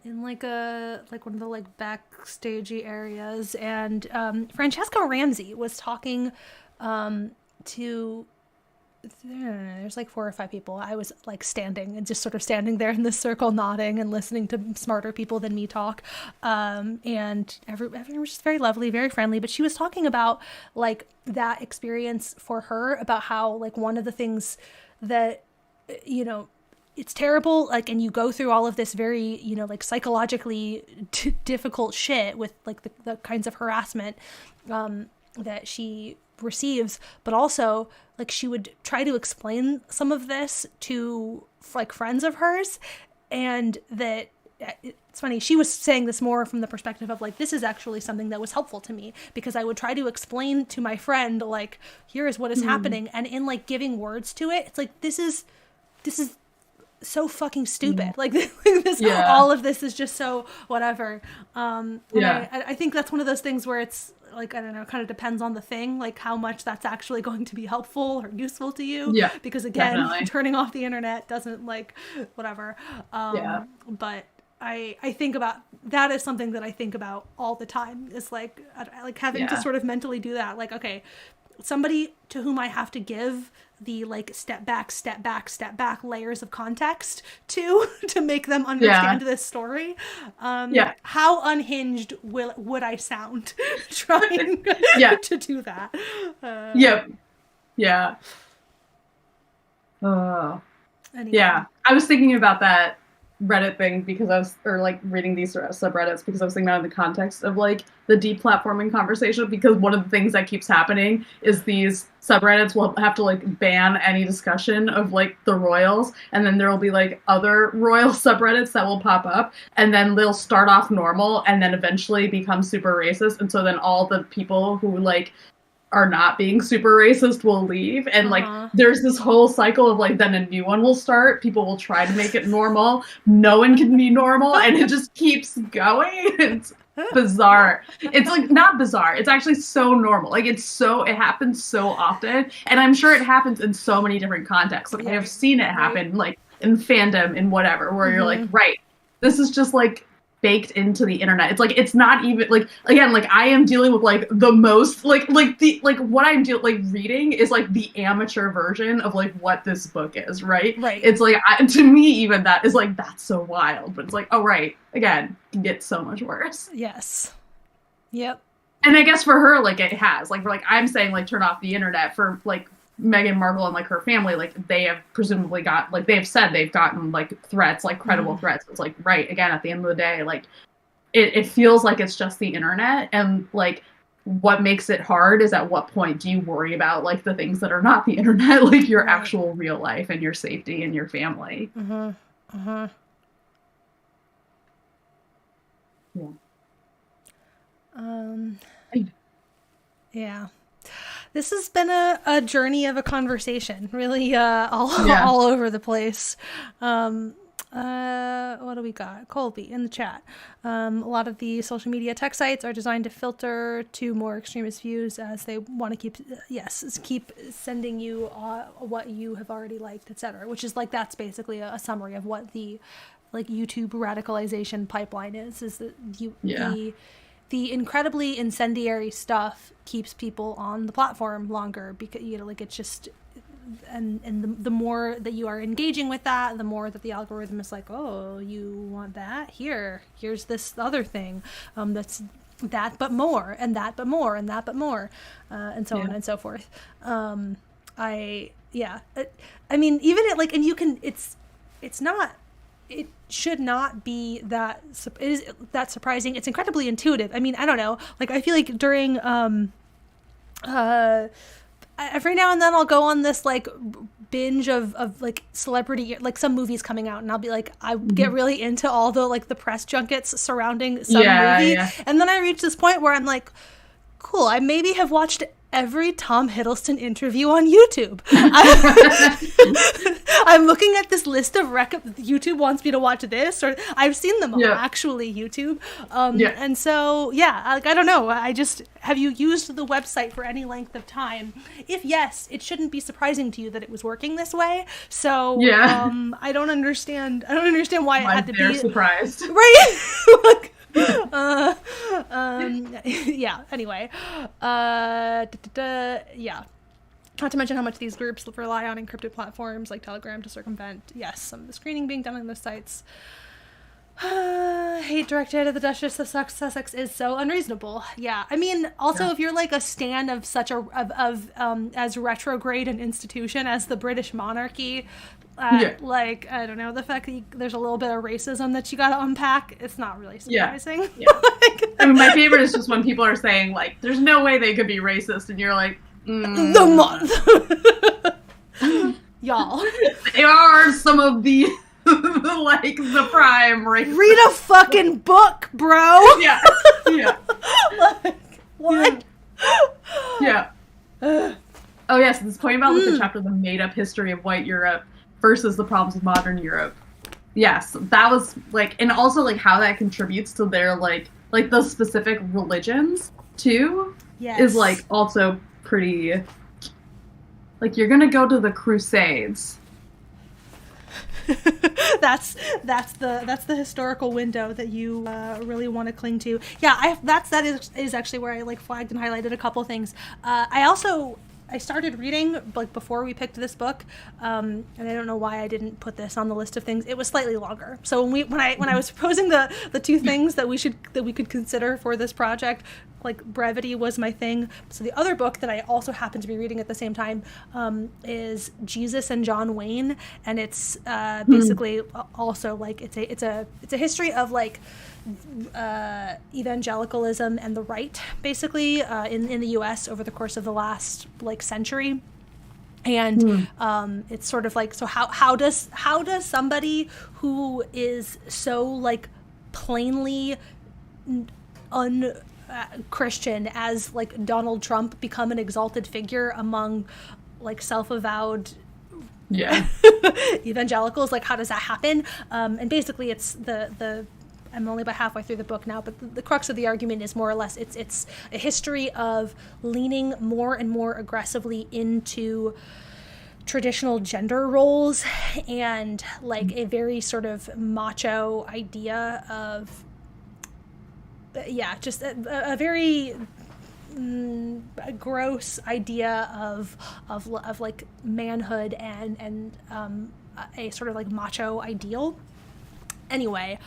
in like one of the like backstagey areas, and Francesca Ramsey was talking to, there's like 4 or 5 people. I was like standing and just sort of standing there in this circle, nodding and listening to smarter people than me talk. And everyone was just very lovely, very friendly. But she was talking about like that experience for her, about how like one of the things that, you know, it's terrible, like, and you go through all of this very, you know, like psychologically difficult shit with like the kinds of harassment that she receives, but also like she would try to explain some of this to like friends of hers, and that it's funny, she was saying this more from the perspective of like, this is actually something that was helpful to me, because I would try to explain to my friend like, here is what is happening, and in like giving words to it, it's like, this is so fucking stupid. Like this, all of this is just so whatever. I think that's one of those things where it's like, I don't know, it kind of depends on the thing, like how much that's actually going to be helpful or useful to you. Yeah. Because again, turning off the internet doesn't like whatever. But I think about that as something that I think about all the time, is like having to sort of mentally do that. Like, okay, somebody to whom I have to give the like step back layers of context to make them understand this story. How unhinged would I sound trying to do that? Anyway. I was thinking about that Reddit thing because I was, or like reading these subreddits, because I was thinking about it in the context of like the deplatforming conversation, because one of the things that keeps happening is these subreddits will have to like ban any discussion of like the royals, and then there will be like other royal subreddits that will pop up, and then they'll start off normal and then eventually become super racist, and so then all the people who like are not being super racist will leave, and like there's this whole cycle of like, then a new one will start, people will try to make it normal, no one can be normal, and it just keeps going. It's bizarre. It's like not bizarre, it's actually so normal. Like it happens so often, and I'm sure it happens in so many different contexts. Like I have seen it happen like in fandom and whatever, where you're like, right, this is just like baked into the internet. It's like, it's not even like, again, like I am dealing with like the most like what I'm doing, like reading is like the amateur version of like what this book is, right? It's like, to me, even that is like, that's so wild, but it's like, oh right, again, it can get so much worse. Yes. Yep. And I guess for her, like it has, like, for like I'm saying like turn off the internet, for like Meghan Markle and like her family, like they have presumably got, like they've said they've gotten like threats, like credible threats. It's like, right, again, at the end of the day, like it feels like it's just the internet, and like what makes it hard is at what point do you worry about like the things that are not the internet, like your actual real life and your safety and your family. Yeah. This has been a journey of a conversation, really all over the place. What do we got? Colby in the chat. A lot of the social media tech sites are designed to filter to more extremist views as they want to keep sending you what you have already liked, etc. Which is like, that's basically a summary of what the like YouTube radicalization pipeline is that the incredibly incendiary stuff keeps people on the platform longer, because like it's just, and the more that you are engaging with that, the more that the algorithm is like, oh, you want that, here's this other thing that's that but more, and that but more, and that but more, and so on and so forth. I mean, even it, like, and you can, it's not, it should not be that surprising. It's incredibly intuitive. I mean, I don't know, like, I feel like during every now and then I'll go on this like binge of like celebrity, like some movies coming out, and I'll be like, I get really into all the like the press junkets surrounding some movie, and then I reach this point where I'm like, cool, I maybe have watched every Tom Hiddleston interview on YouTube. I'm looking at this list of YouTube wants me to watch this, or I've seen them on actually YouTube. And so, like, I don't know. Have you used the website for any length of time? If yes, it shouldn't be surprising to you that it was working this way. So, I don't understand why it had to be surprised. Right? Like, anyway, not to mention how much these groups rely on encrypted platforms like Telegram to circumvent some of the screening being done on those sites. Hate directed at the Duchess of Sussex is so unreasonable. I mean, also if you're like a stan of such a as retrograde an institution as the British monarchy, like, I don't know, the fact that there's a little bit of racism that you gotta unpack, it's not really surprising. Like, I mean, my favorite is just when people are saying, like, there's no way they could be racist, and you're like, the month. Y'all. They are some of the, like, the prime race. Read a fucking book, bro! Like, what? Oh, yes, this point about, like, the chapter, the made-up history of white Europe versus the problems of modern Europe. Yes, that was, like, and also, like, how that contributes to their, like the specific religions, too, is, like, also pretty, like, you're gonna go to the Crusades. that's the historical window that you really want to cling to. That is actually where I, like, flagged and highlighted a couple things. I started reading, like, before we picked this book, and I don't know why I didn't put this on the list of things. It was slightly longer. So when I was proposing the two things that we could consider for this project, like, brevity was my thing. So the other book that I also happen to be reading at the same time is Jesus and John Wayne, and it's basically also, like, it's a history of, like, evangelicalism and the right, basically, in the U.S. over the course of the last, like, century. And it's sort of like, so how does somebody who is so, like, plainly Christian as, like, Donald Trump become an exalted figure among, like, self-avowed evangelicals? Like, how does that happen? And basically it's the I'm only about halfway through the book now, but the crux of the argument is more or less it's a history of leaning more and more aggressively into traditional gender roles and, like, a very sort of macho idea of just a very gross idea of like manhood and a sort of, like, macho ideal. Anyway,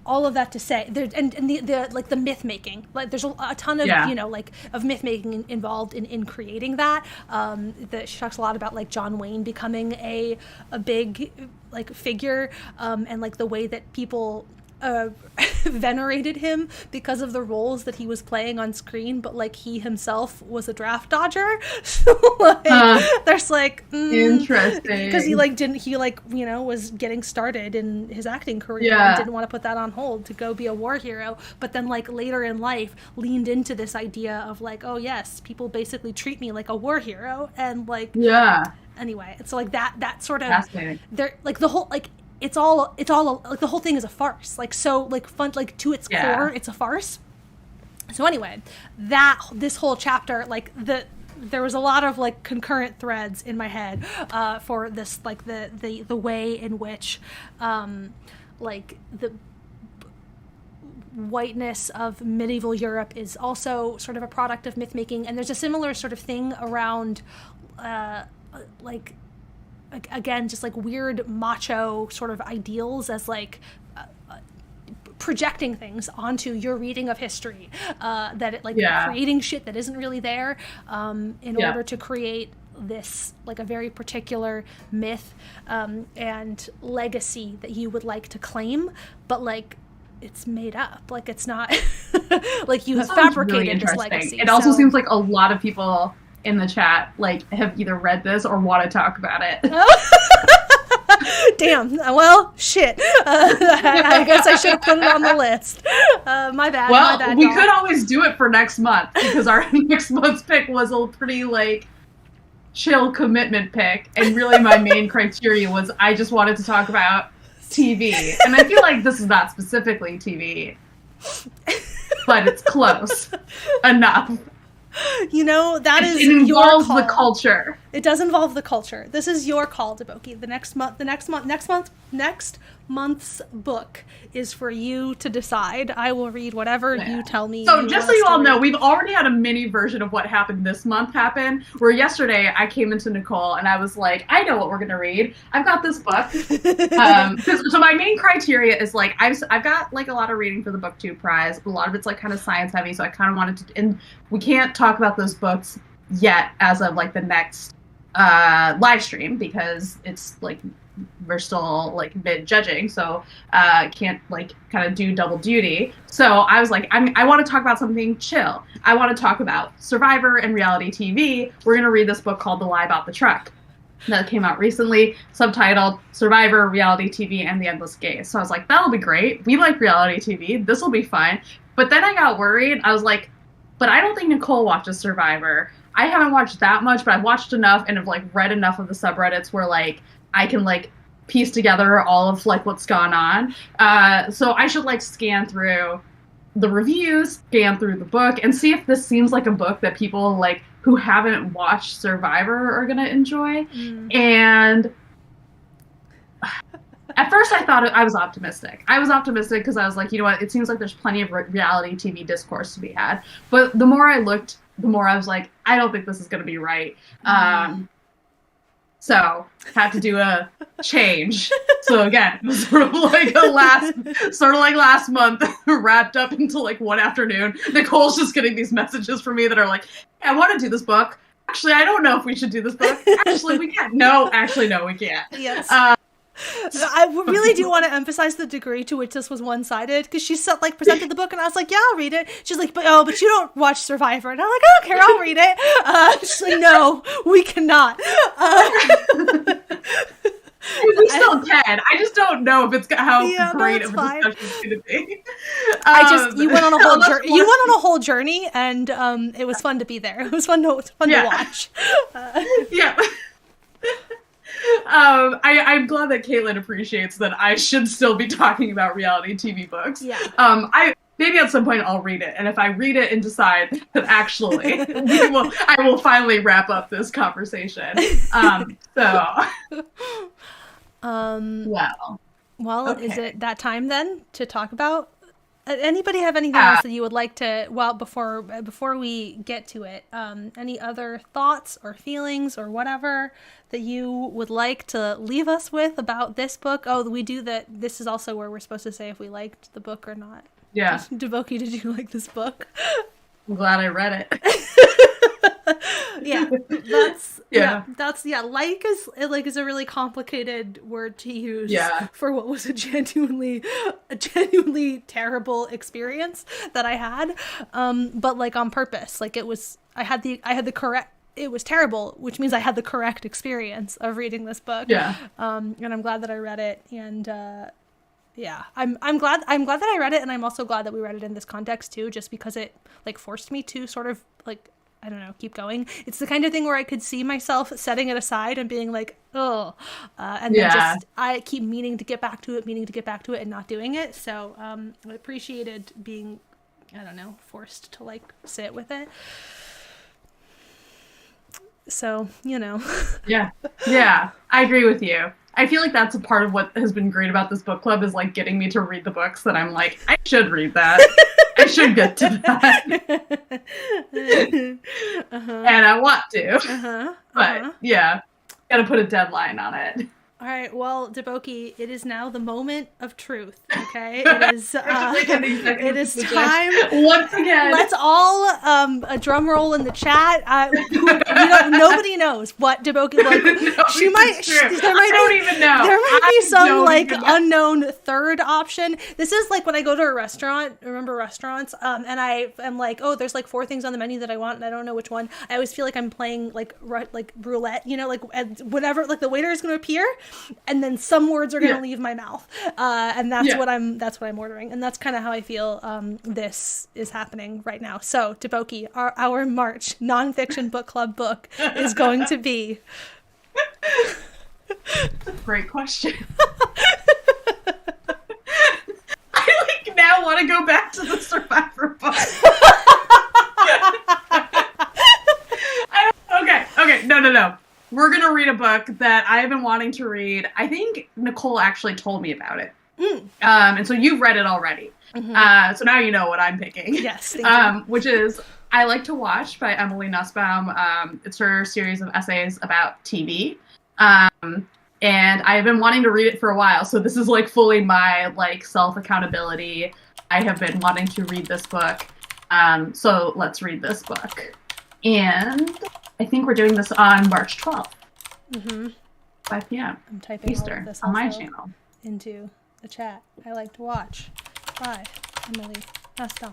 all of that to say, there and the like the myth making, like, there's a ton of like of myth making involved in creating that. That she talks a lot about, like, John Wayne becoming a big, like, figure, and, like, the way that people venerated him because of the roles that he was playing on screen, but, like, he himself was a draft dodger. So, like, there's, like, interesting, because he was getting started in his acting career and didn't want to put that on hold to go be a war hero, but then, like, later in life leaned into this idea of, like, oh yes, people basically treat me like a war hero, and, like, anyway, it's so, like, that sort of, they're, like, the whole, like, it's all like the whole thing is a farce. Like, so like fun, like to its core, it's a farce. So anyway, this whole chapter, like there was a lot of like concurrent threads in my head for this, like the way in which like the whiteness of medieval Europe is also sort of a product of myth making, and there's a similar sort of thing around like again just like weird macho sort of ideals as like projecting things onto your reading of history, that it like creating shit that isn't really there in order to create this like a very particular myth and legacy that you would like to claim, but like it's made up, like it's not like you have fabricated really this legacy. It also seems like a lot of people in the chat like have either read this or want to talk about it. Damn. Well, shit. I guess I should have put it on the list. My bad. Well, my bad, we could always do it for next month, because our next month's pick was a pretty like chill commitment pick, and really my main criteria was I just wanted to talk about TV, and I feel like this is not specifically TV, but it's close enough. You know, that is it involves your call. The culture. It does involve the culture. This is your call, Deboki. Next month's book is for you to decide. I will read whatever you tell me. So just so you all know, we've already had a mini version of what happened this month happen, where yesterday I came into Nicole and I was like, I know what we're going to read. I've got this book. So my main criteria is like, I've got like a lot of reading for the BookTube prize, but a lot of it's like kind of science heavy. So I kind of wanted to, and we can't talk about those books yet as of like the next live stream, because it's like we're still like mid judging, so can't like kind of do double duty. So I was like, I want to talk about something chill. I want to talk about Survivor and reality TV. We're gonna read this book called The Lie About the Truck that came out recently, subtitled Survivor, Reality TV, and the Endless Gaze. So I was like, that'll be great. We like reality TV. This will be fine. But then I got worried. I was like, but I don't think Nicole watches Survivor. I haven't watched that much, but I've watched enough and have like read enough of the subreddits where like I can like piece together all of like what's gone on. So I should like scan through the reviews, scan through the book, and see if this seems like a book that people like who haven't watched Survivor are gonna enjoy. And at first I thought I was optimistic. I was optimistic because I was like, you know what, it seems like there's plenty of reality TV discourse to be had. But the more I looked, the more I was like, I don't think this is going to be right. So had to do a change. So again, it was sort of like last month, wrapped up into like one afternoon. Nicole's just getting these messages from me that are like, hey, I want to do this book. Actually, I don't know if we should do this book. Actually, we can't. No, we can't. Yes. I really do want to emphasize the degree to which this was one-sided, because she like presented the book and I was like, yeah, I'll read it. She's like, but you don't watch Survivor. And I'm like, I don't care, I'll read it. She's like, no, we cannot. We still can. I just don't know if it's how great of a discussion it's going to be. You went on a whole journey. You went on a whole journey, and it was fun to be there. It was fun to watch. Yeah. I'm glad that Caitlin appreciates that I should still be talking about reality TV books. Yeah. Maybe at some point I'll read it, and if I read it and decide that actually I will finally wrap up this conversation. Well, okay. Is it that time then to talk about? Anybody have anything else that you would like to? Well, before we get to it, any other thoughts or feelings or whatever that you would like to leave us with about this book? Oh, we do that. This is also where we're supposed to say if we liked the book or not. Yeah. Deboki, did you like this book? I'm glad I read it. Like is a really complicated word to use for what was a genuinely terrible experience that I had, but like on purpose. Like it was it was terrible, which means I had the correct experience of reading this book. And I'm glad that I read it, and I'm glad that I read it, and I'm also glad that we read it in this context too, just because it like forced me to sort of like I don't know, keep going. It's the kind of thing where I could see myself setting it aside and being like, oh, and then just I keep meaning to get back to it, and not doing it. So I appreciated being, I don't know, forced to like sit with it. So, you know. Yeah, I agree with you. I feel like that's a part of what has been great about this book club is like getting me to read the books that I'm like, I should read that. I should get to that. And I want to. But yeah, gotta put a deadline on it. All right, well, Deboki, it is now the moment of truth, okay? It is time. Once again. Let's all, a drum roll in the chat. Nobody knows what Deboki, like, No, I don't even know. There might be some, like, unknown third option. This is like when I go to a restaurant, remember restaurants, and I am like, oh, there's like 4 things on the menu that I want, and I don't know which one. I always feel like I'm playing, like roulette, you know, like, whatever, like, the waiter is going to appear, and then some words are going to leave my mouth. And that's what I'm ordering. And that's kind of how I feel this is happening right now. So, Deboki, our March nonfiction book club book is going to be... Great question. I like now want to go back to the Survivor book. Okay, no. We're going to read a book that I have been wanting to read. I think Nicole actually told me about it. And so you've read it already. So now you know what I'm picking. Yes, thank you. Which is I Like to Watch by Emily Nussbaum. It's her series of essays about TV. And I've been wanting to read it for a while. So this is like fully my like self-accountability. I have been wanting to read this book. So let's read this book. And I think we're doing this on March 12th. 5 p.m. I'm typing Eastern all of this on my channel. Into the chat. I Like to Watch by Emily Nussbaum.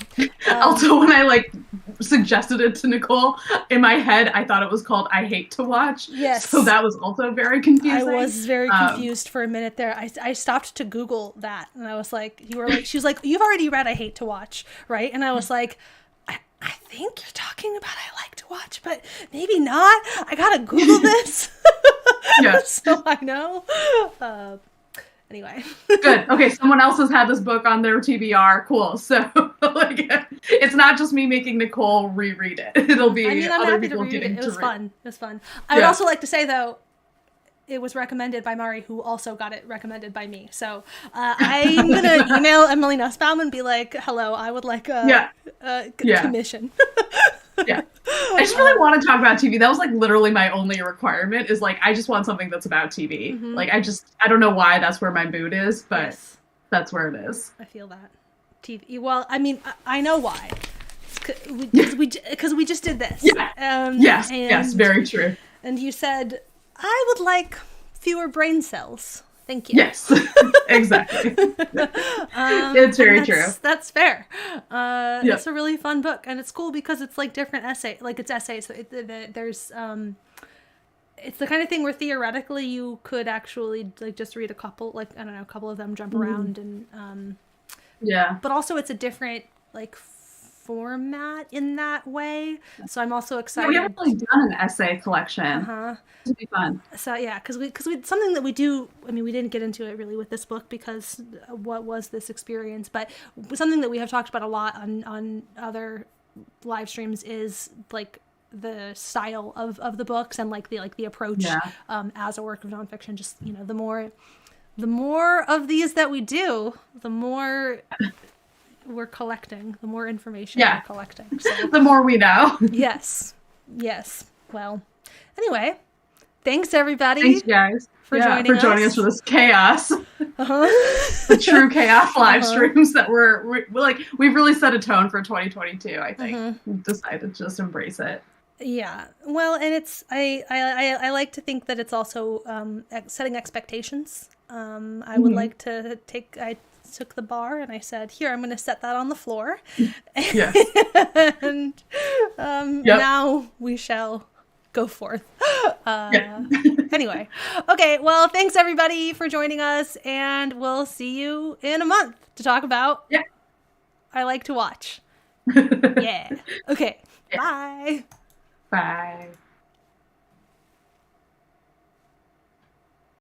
Also, when I like suggested it to Nicole, in my head, I thought it was called I Hate to Watch. Yes. So that was also very confusing. I was very confused for a minute there. I stopped to Google that, and I was like, she was like, you've already read I Hate to Watch, right? And I was like, I think you're talking about I Like to Watch, but maybe not. I gotta Google this. Yes. So I know. Anyway. Good. Okay, someone else has had this book on their TBR. Cool. So, like, it's not just me making Nicole reread it. It'll be other people getting to read it. It was fun. It was fun. I would also like to say, though, it was recommended by Mari, who also got it recommended by me. So I'm going to email Emily Nussbaum and be like, hello, I would like a commission. Yeah. I just really want to talk about TV. That was like literally my only requirement is like, I just want something that's about TV. Like, I don't know why that's where my mood is, but that's where it is. I feel that. TV. Well, I mean, I know why. Because we just did this. Yeah. Yes, very true. And you said, I would like fewer brain cells. Thank you. Yes, exactly. It's very true. That's fair. It's a really fun book, and it's cool because it's like different essays. Like it's essays. There's it's the kind of thing where theoretically you could actually like just read a couple, like I don't know, a couple of them, jump around, and But also it's a different like format in that way. So I'm also excited. We haven't really done an essay collection. It'll be fun. So yeah, because we something that we do. I mean, we didn't get into it really with this book because what was this experience? But something that we have talked about a lot on other live streams is like the style of the books and like the approach as a work of nonfiction. Just the more of these that we do, the more we're collecting, the more information we're collecting. So. The more we know. Yes. Well, anyway. Thanks, everybody. Thanks, guys, for joining us for this chaos. The true chaos live streams that we're like, we've really set a tone for 2022. I think we've decided to just embrace it. Yeah. Well, and it's I like to think that it's also setting expectations. I would like to I took the bar and I said, here, I'm going to set that on the floor. And now we shall go forth. Anyway. Okay. Well, thanks everybody for joining us, and we'll see you in a month to talk about I Like to Watch. Okay. Bye. Bye.